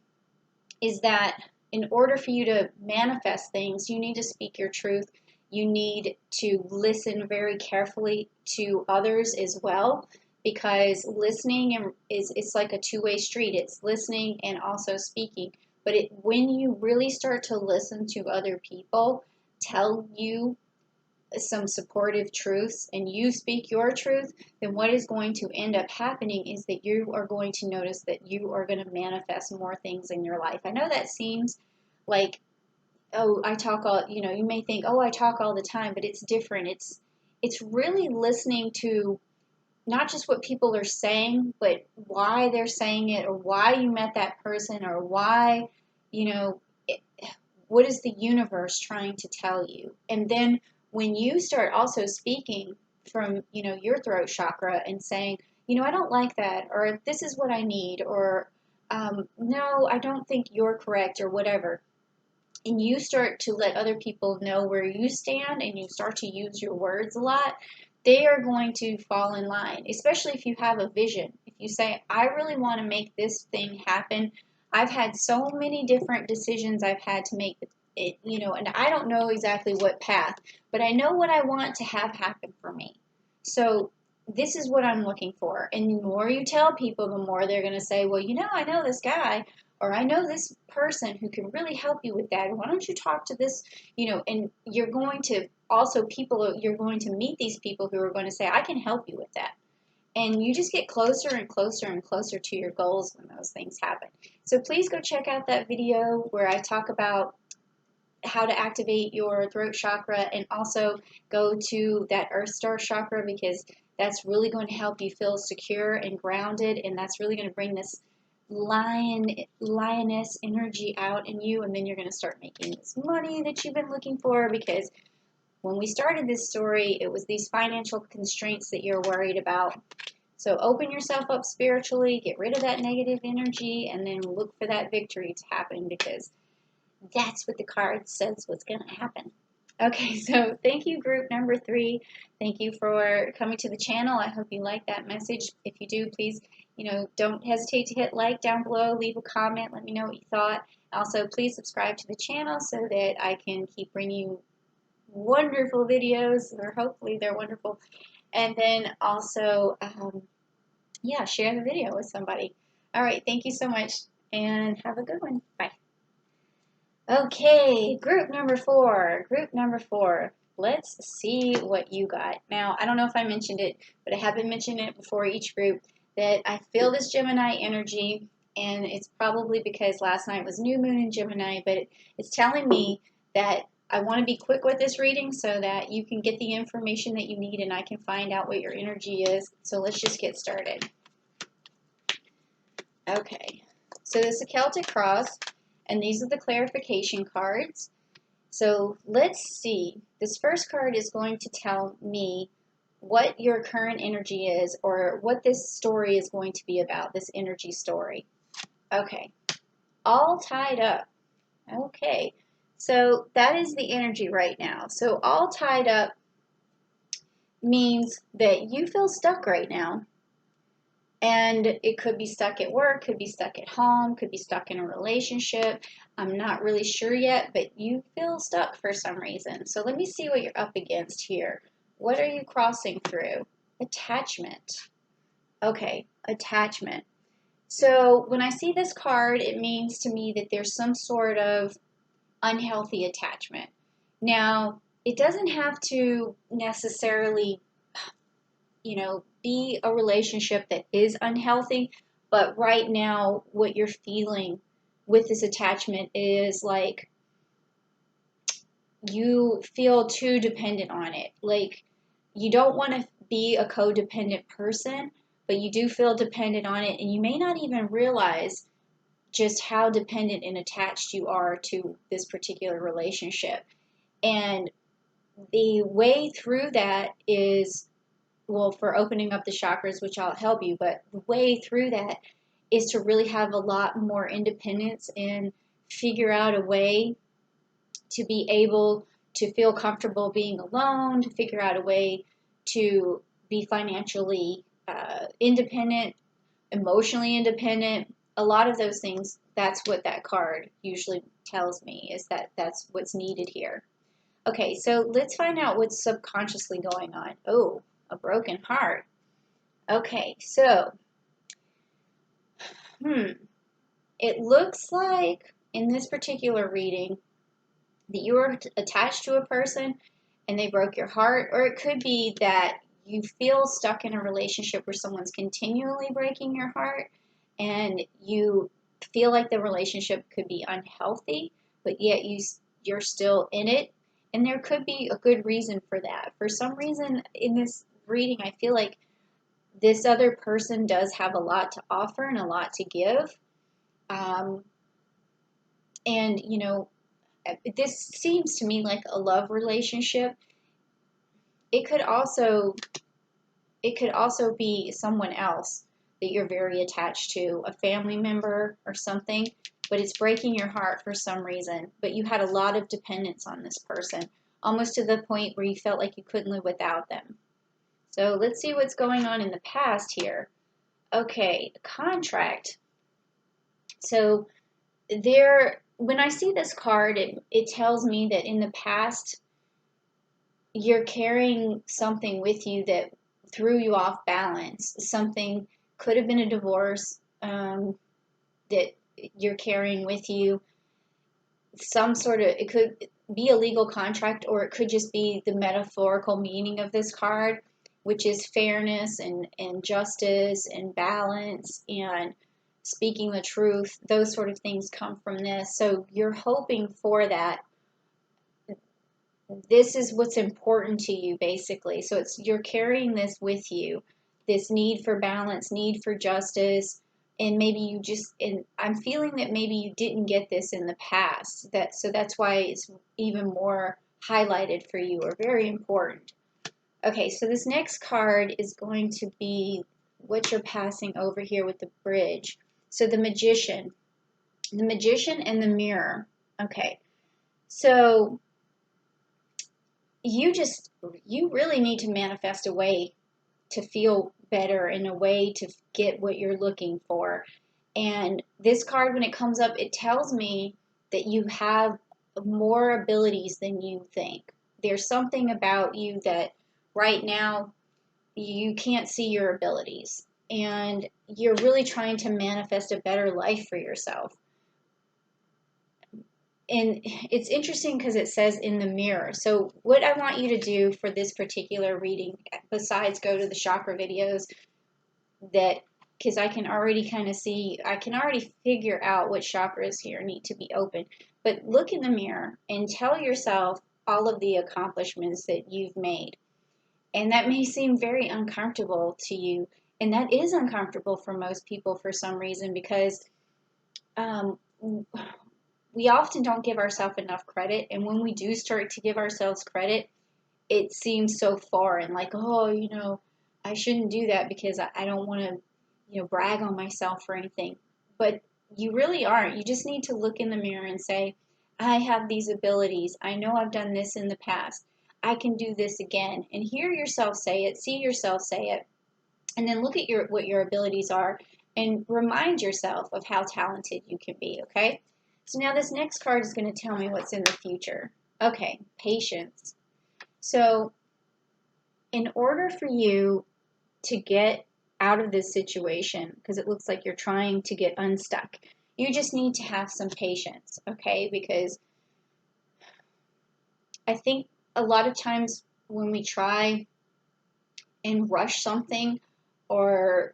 is that in order for you to manifest things, you need to speak your truth. You need to listen very carefully to others as well, because listening it's like a two-way street. It's listening and also speaking. But when you really start to listen to other people tell you some supportive truths and you speak your truth, then what is going to end up happening is that you are going to notice that you are going to manifest more things in your life. I know that seems like, oh, I talk all, you may think, oh, I talk all the time, but it's different. It's really listening to not just what people are saying, but why they're saying it, or why you met that person, or why, what is the universe trying to tell you? And then when you start also speaking from, your throat chakra and saying, I don't like that, or this is what I need, or no, I don't think you're correct, or whatever. And you start to let other people know where you stand, and you start to use your words a lot, they are going to fall in line, especially if you have a vision. If you say, I really want to make this thing happen. I've had so many different decisions I've had to make, and I don't know exactly what path, but I know what I want to have happen for me. So this is what I'm looking for. And the more you tell people, the more they're going to say, well, I know this guy, or I know this person who can really help you with that. Why don't you talk to this, and you're going to you're going to meet these people who are going to say, I can help you with that. And you just get closer and closer and closer to your goals when those things happen. So please go check out that video where I talk about how to activate your throat chakra, and also go to that Earth Star chakra, because that's really going to help you feel secure and grounded, and that's really going to bring this lioness energy out in you, and then you're going to start making this money that you've been looking for, because when we started this story, it was these financial constraints that you're worried about. So open yourself up spiritually, get rid of that negative energy, and then look for that victory to happen, because that's what the card says what's going to happen. Okay, so thank you, group number 3. Thank you for coming to the channel. I hope you like that message. If you do, please, don't hesitate to hit like down below, leave a comment, let me know what you thought. Also, please subscribe to the channel so that I can keep bringing you wonderful videos, or hopefully they're wonderful. And then also, share the video with somebody. All right, thank you so much, and have a good one. Bye. Okay, group number 4. Let's see what you got. Now, I don't know if I mentioned it, but I have been mentioning it before each group, that I feel this Gemini energy, and it's probably because last night was new moon in Gemini, but it's telling me that I want to be quick with this reading so that you can get the information that you need, and I can find out what your energy is. So let's just get started. Okay, so this is a Celtic Cross, and these are the clarification cards. So let's see. This first card is going to tell me what your current energy is, or what this story is going to be about, this energy story. Okay, all tied up. Okay, so that is the energy right now. So all tied up means that you feel stuck right now. And it could be stuck at work, could be stuck at home, could be stuck in a relationship. I'm not really sure yet, but you feel stuck for some reason. So let me see what you're up against here. What are you crossing through? Attachment. Okay, attachment. So when I see this card, it means to me that there's some sort of unhealthy attachment. Now, it doesn't have to necessarily, be a relationship that is unhealthy, but right now, what you're feeling with this attachment is like you feel too dependent on it. Like you don't want to be a codependent person, but you do feel dependent on it, and you may not even realize just how dependent and attached you are to this particular relationship. And the way through that is, well, for opening up the chakras, which I'll help you, but the way through that is to really have a lot more independence and figure out a way to be able to feel comfortable being alone, to figure out a way to be financially independent, emotionally independent. A lot of those things, that's what that card usually tells me, is that that's what's needed here. Okay, so let's find out what's subconsciously going on. Oh, a broken heart. Okay, so, it looks like in this particular reading that you were attached to a person and they broke your heart, or it could be that you feel stuck in a relationship where someone's continually breaking your heart and you feel like the relationship could be unhealthy, but yet you're still in it. And there could be a good reason for that. For some reason in this reading, I feel like this other person does have a lot to offer and a lot to give. Um, and, this seems to me like a love relationship. It could also be someone else that you're very attached to, a family member or something, but it's breaking your heart for some reason. But you had a lot of dependence on this person, almost to the point where you felt like you couldn't live without them. So let's see what's going on in the past here. Okay, contract. So when I see this card, it tells me that in the past, you're carrying something with you that threw you off balance. Something could have been a divorce that you're carrying with you. It could be a legal contract, or it could just be the metaphorical meaning of this card, which is fairness and justice and balance and speaking the truth. Those sort of things come from this. So you're hoping for that. This is what's important to you, basically. So you're carrying this with you, this need for balance, need for justice, and maybe and I'm feeling that maybe you didn't get this in the past. So that's why it's even more highlighted for you, or very important. Okay, so this next card is going to be what you're passing over here with the bridge. So the Magician and the Mirror. Okay, so you really need to manifest a way to feel better, in a way to get what you're looking for. And this card, when it comes up, it tells me that you have more abilities than you think. There's something about you that right now you can't see your abilities, and you're really trying to manifest a better life for yourself. And it's interesting because it says in the mirror. So what I want you to do for this particular reading, besides go to the chakra videos, because I can already kind of see, I can already figure out what chakras here need to be open. But look in the mirror and tell yourself all of the accomplishments that you've made. And that may seem very uncomfortable to you. And that is uncomfortable for most people for some reason, because we often don't give ourselves enough credit. And when we do start to give ourselves credit, it seems so foreign. Like, oh, I shouldn't do that because I don't want to, brag on myself or anything. But you really aren't. You just need to look in the mirror and say, I have these abilities. I know I've done this in the past. I can do this again. And hear yourself say it, see yourself say it, and then look at what your abilities are and remind yourself of how talented you can be, okay? So now this next card is going to tell me what's in the future. Okay, patience. So in order for you to get out of this situation, because it looks like you're trying to get unstuck, you just need to have some patience, okay? Because I think a lot of times when we try and rush something, or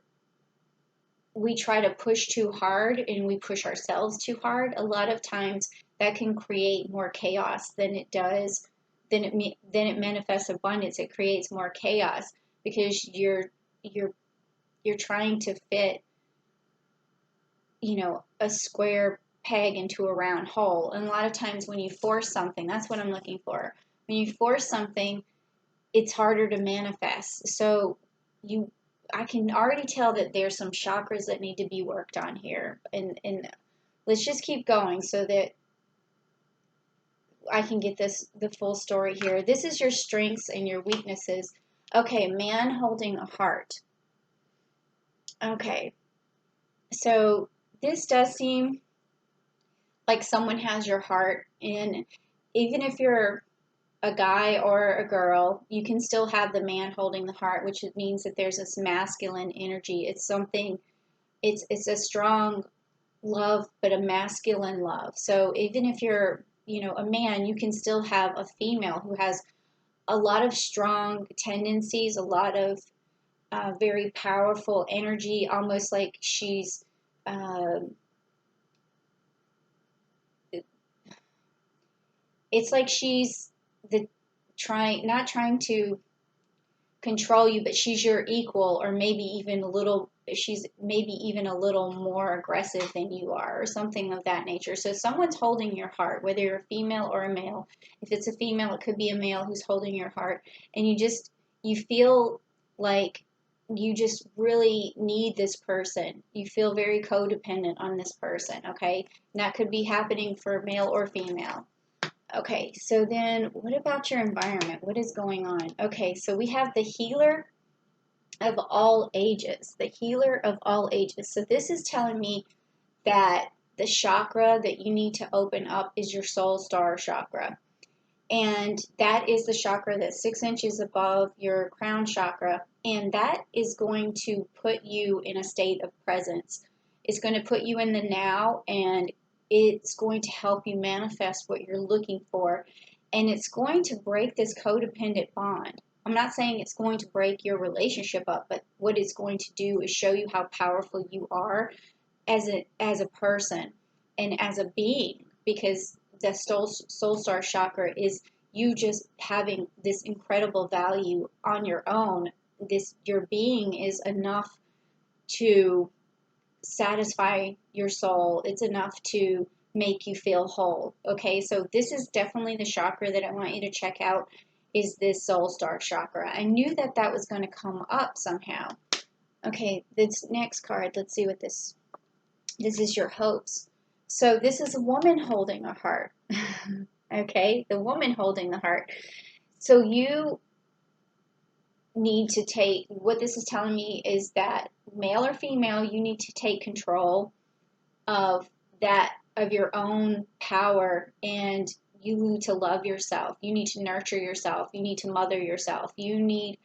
we try to push too hard and we push ourselves too hard, a lot of times that can create more chaos than it does, then it manifests abundance. It creates more chaos because you're trying to fit, a square peg into a round hole. And a lot of times when you force something, that's what I'm looking for. When you force something, it's harder to manifest. So I can already tell that there's some chakras that need to be worked on here. And let's just keep going so that I can get the full story here. This is your strengths and your weaknesses. Okay, man holding a heart. Okay, so this does seem like someone has your heart, and even if you're a guy or a girl, you can still have the man holding the heart, which means that there's this masculine energy. It's something, it's a strong love, but a masculine love. So even if you're, a man, you can still have a female who has a lot of strong tendencies, a lot of very powerful energy, almost like she's, it's like she's not trying to control you, but she's your equal, or she's maybe even a little more aggressive than you are, or something of that nature. So someone's holding your heart, whether you're a female or a male. If it's a female, it could be a male who's holding your heart, and you feel like you just really need this person. You feel very codependent on this person, okay? And that could be happening for male or female. Okay, so then what about your environment? What is going on? Okay, so we have the healer of all ages. The healer of all ages. So this is telling me that the chakra that you need to open up is your soul star chakra. And that is the chakra that's 6 inches above your crown chakra. And that is going to put you in a state of presence. It's going to put you in the now, and it's going to help you manifest what you're looking for. And it's going to break this codependent bond. I'm not saying it's going to break your relationship up, but what it's going to do is show you how powerful you are as a person and as a being, because the soul star chakra is you just having this incredible value on your own. Your being is enough to satisfy your soul. It's enough to make you feel whole. Okay, so this is definitely the chakra that I want you to check out, is this soul star chakra. I knew that was going to come up somehow. Okay, this next card, let's see what this is, your hopes. So this is a woman holding a heart. Okay, the woman holding the heart. So you need to take, what this is telling me is that male or female, you need to take control of your own power, and you need to love yourself. You need to nurture yourself. You need to mother yourself. You need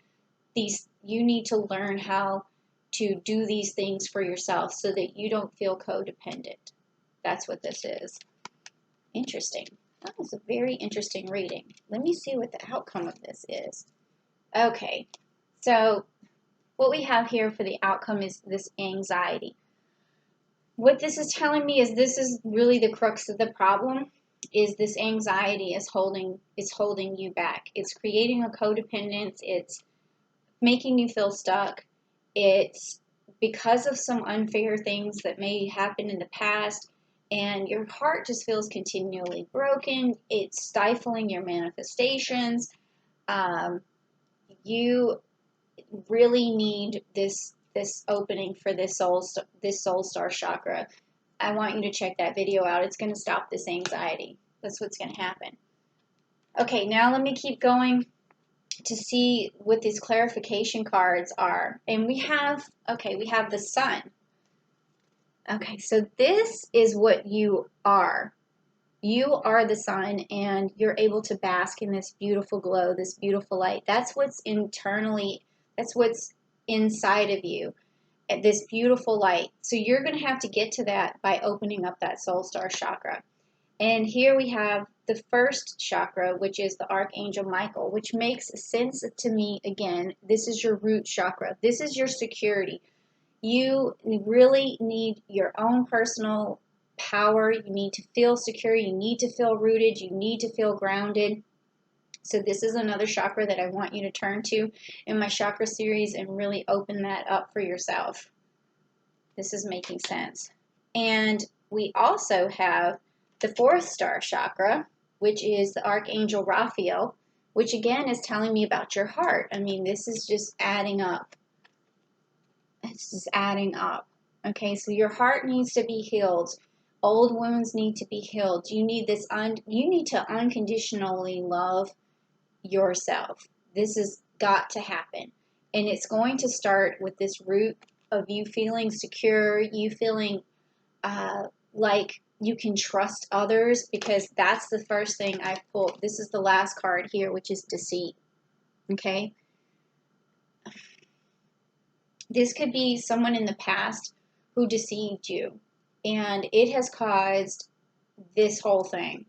to learn how to do these things for yourself so that you don't feel codependent. That's what this is. Interesting. That was a very interesting reading. Let me see what the outcome of this is. Okay, so what we have here for the outcome is this anxiety. What this is telling me is this is really the crux of the problem, is this anxiety is holding you back. It's creating a codependence. It's making you feel stuck. It's because of some unfair things that may happen in the past, and your heart just feels continually broken. It's stifling your manifestations. You really need this opening for this soul star chakra. I want you to check that video out. It's going to stop this anxiety. That's what's going to happen. Okay, now let me keep going to see what these clarification cards are. And we have the sun. Okay, so this is what you are. You are the sun, and you're able to bask in this beautiful glow, this beautiful light. That's what's internally, that's what's inside of you, this beautiful light. So you're going to have to get to that by opening up that soul star chakra. And here we have the first chakra, which is the Archangel Michael, which makes sense to me. Again, this is your root chakra. This is your security. You really need your own personal power. You need to feel secure. You need to feel rooted. You need to feel grounded. So this is another chakra that I want you to turn to in my chakra series and really open that up for yourself. This is making sense. And we also have the fourth star chakra, which is the Archangel Raphael, which again is telling me about your heart. I mean, this is just adding up. It's just adding up. Okay, so your heart needs to be healed. Old wounds need to be healed. You need this. You need to unconditionally love yourself. This has got to happen, and it's going to start with this root of you feeling secure, you feeling like you can trust others, because that's the first thing I pulled. This is the last card here, which is deceit. Okay. This could be someone in the past who deceived you, and it has caused this whole thing.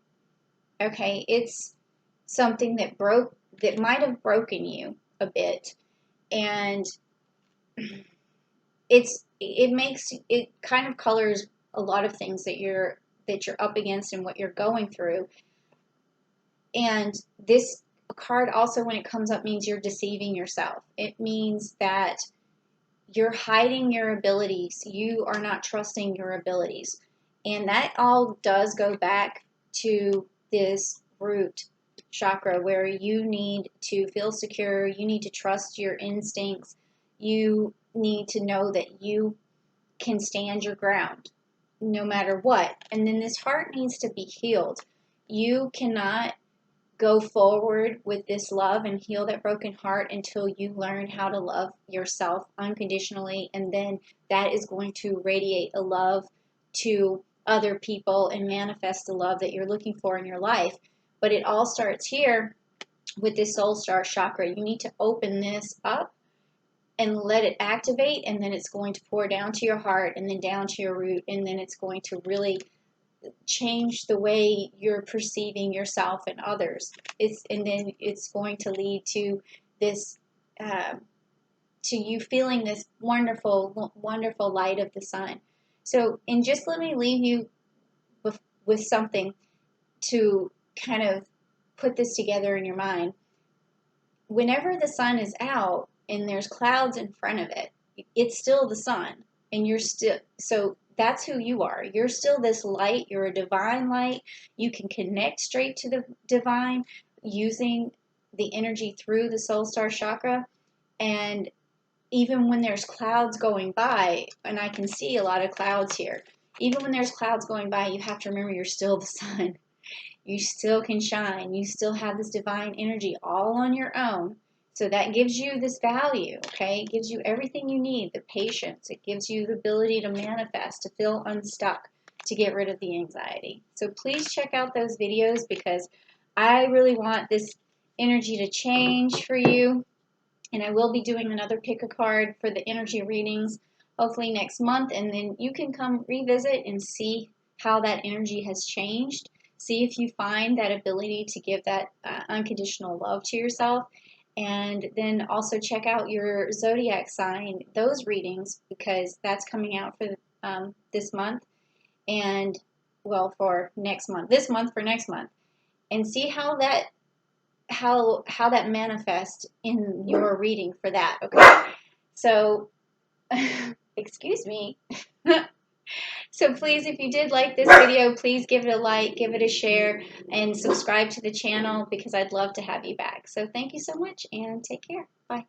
Okay, it's something that might have broken you a bit, and it kind of colors a lot of things that you're up against and what you're going through. And this card also, when it comes up, means you're deceiving yourself. It means that you're hiding your abilities. You are not trusting your abilities. And that all does go back to this root chakra, where you need to feel secure. You need to trust your instincts. You need to know that you can stand your ground no matter what. And then this heart needs to be healed. You cannot go forward with this love and heal that broken heart until you learn how to love yourself unconditionally, and then that is going to radiate a love to other people and manifest the love that you're looking for in your life. But it all starts here with this soul star chakra. You need to open this up and let it activate, and then it's going to pour down to your heart and then down to your root, and then it's going to really change the way you're perceiving yourself and others. And then it's going to lead to this, to you feeling this wonderful, wonderful light of the sun. So, and just let me leave you with something to kind of put this together in your mind. Whenever the sun is out and there's clouds in front of it, it's still the sun, and you're still, so that's who you are. You're still this light. You're a divine light. You can connect straight to the divine using the energy through the soul star chakra. And even when there's clouds going by, and I can see a lot of clouds here, even when there's clouds going by, you have to remember you're still the sun. You still can shine. You still have this divine energy all on your own. So that gives you this value, okay? It gives you everything you need, the patience. It gives you the ability to manifest, to feel unstuck, to get rid of the anxiety. So please check out those videos, because I really want this energy to change for you. And I will be doing another pick a card for the energy readings, hopefully next month. And then you can come revisit and see how that energy has changed. See if you find that ability to give that unconditional love to yourself. And then also check out your Zodiac sign, those readings, because that's coming out for this month. And, well, for next month. This month for next month. And see how that manifests in your reading for that, okay? So, excuse me. So please, if you did like this video, please give it a like, give it a share, and subscribe to the channel, because I'd love to have you back. So thank you so much, and take care. Bye.